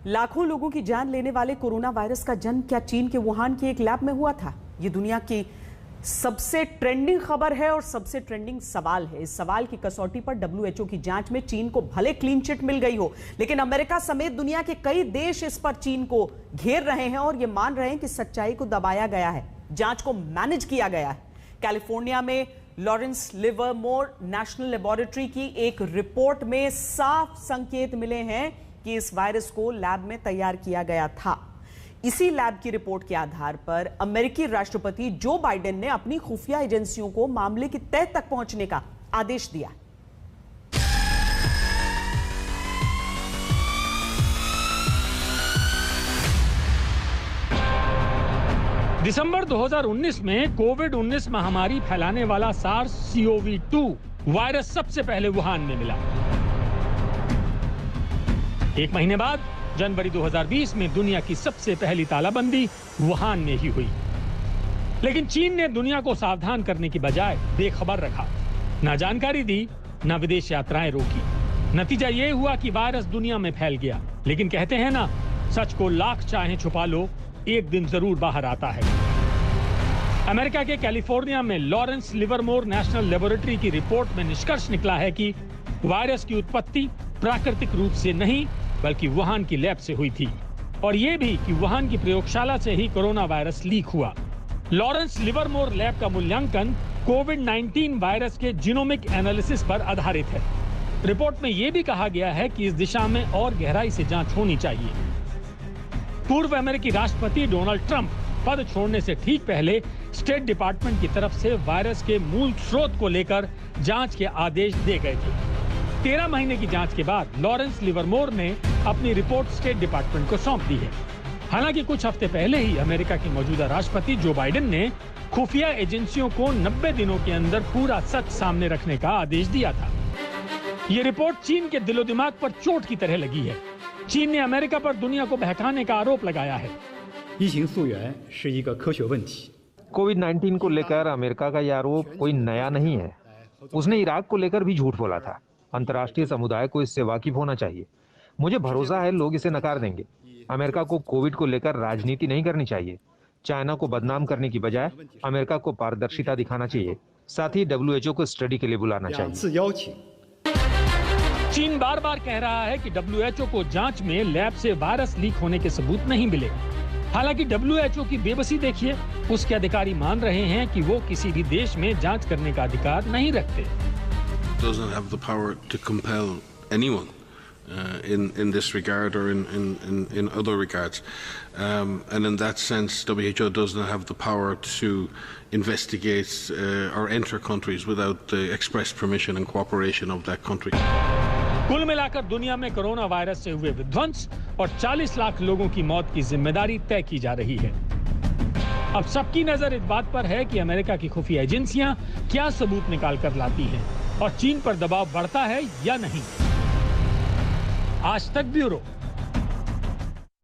लाखों लोगों की जान लेने वाले कोरोना वायरस का जन्म क्या चीन के वुहान की एक लैब में हुआ था? ये दुनिया की सबसे ट्रेंडिंग खबर है और सबसे ट्रेंडिंग सवाल है। इस सवाल की कसौटी पर WHO की जांच में चीन को भले क्लीन चिट मिल गई हो, लेकिन अमेरिका समेत दुनिया के कई देश इस पर चीन को घेर रहे हैं और ये मान रहे हैं कि सच्चाई को दबाया गया है, जांच को मैनेज किया गया है। कैलिफोर्निया में लॉरेंस लिवरमोर नेशनल लेबोरेटरी की एक रिपोर्ट में साफ संकेत मिले हैं कि इस वायरस को लैब में तैयार किया गया था। इसी लैब की रिपोर्ट के आधार पर अमेरिकी राष्ट्रपति जो बाइडेन ने अपनी खुफिया एजेंसियों को मामले की तह तक पहुंचने का आदेश दिया। दिसंबर 2019 में कोविड-19 महामारी फैलाने वाला SARS-CoV-2 वायरस सबसे पहले वुहान में मिला। एक महीने बाद जनवरी 2020 में दुनिया की सबसे पहली तालाबंदी वुहान में ही हुई। लेकिन चीन ने दुनिया को सावधान करने की बजाय बेखबर रखा, ना जानकारी दी, ना विदेश यात्राएं रोकी। नतीजा ये हुआ कि वायरस दुनिया में फैल गया। लेकिन कहते हैं ना, सच को लाख चाहे छुपा लो, एक दिन जरूर बाहर आता है। अमेरिका के कैलिफोर्निया में लॉरेंस लिवरमोर नेशनल लेबोरेटरी की रिपोर्ट में निष्कर्ष निकला है कि वायरस की उत्पत्ति प्राकृतिक रूप से नहीं बल्कि वुहान की लैब से हुई थी, और यह भी कि वुहान की प्रयोगशाला से ही कोरोना वायरस लीक हुआ। लॉरेंस लिवरमोर लैब का मूल्यांकन कोविड-19 वायरस के जीनोमिक एनालिसिस पर आधारित है। रिपोर्ट में यह भी कहा गया है कि इस दिशा में और गहराई से जांच होनी चाहिए। पूर्व अमेरिकी राष्ट्रपति डोनाल्ड ट्रंप पद छोड़ने से ठीक पहले स्टेट डिपार्टमेंट की तरफ से वायरस के मूल स्रोत को लेकर जांच के आदेश दे गए थे। 13 महीने की जांच के बाद लॉरेंस लिवरमोर ने अपनी रिपोर्ट स्टेट डिपार्टमेंट को सौंप दी है। हालांकि कुछ हफ्ते पहले ही अमेरिका के मौजूदा राष्ट्रपति जो बाइडेन ने खुफिया एजेंसियों को 90 दिनों के अंदर पूरा सच सामने रखने का आदेश दिया था। ये रिपोर्ट चीन के दिलो दिमाग पर चोट की तरह लगी है। चीन ने अमेरिका पर दुनिया को बहकाने का आरोप लगाया है। कोविड-19 को लेकर अमेरिका का यह आरोप कोई नया नहीं है। उसने इराक को लेकर भी झूठ बोला था। अंतर्राष्ट्रीय समुदाय को इससे वाकिफ होना चाहिए। मुझे भरोसा है लोग इसे नकार देंगे। अमेरिका को कोविड को लेकर राजनीति नहीं करनी चाहिए। चाइना को बदनाम करने की बजाय अमेरिका को पारदर्शिता दिखाना चाहिए। साथ ही WHO को स्टडी के लिए बुलाना चाहिए। चीन बार बार कह रहा है कि WHO को जांच में लैब से वायरस लीक होने के सबूत नहीं मिले। हालांकि WHO की बेबसी देखिए, उसके अधिकारी मान रहे हैं कि वो किसी भी देश में जांच करने का अधिकार नहीं रखते। Doesn't have the power to compel anyone in this regard or in other regards, and in that sense, WHO does not have the power to investigate or enter countries without the express permission and cooperation of that country. कुल मिलाकर दुनिया में corona virus से हुए विध्वंस और 40 लाख लोगों की मौत की जिम्मेदारी तय की जा रही है। अब सबकी नजर इस बात पर है कि अमेरिका की खुफिया एजेंसियां क्या सबूत निकाल कर लाती हैं और चीन पर दबाव बढ़ता है या नहीं। आज तक ब्यूरो।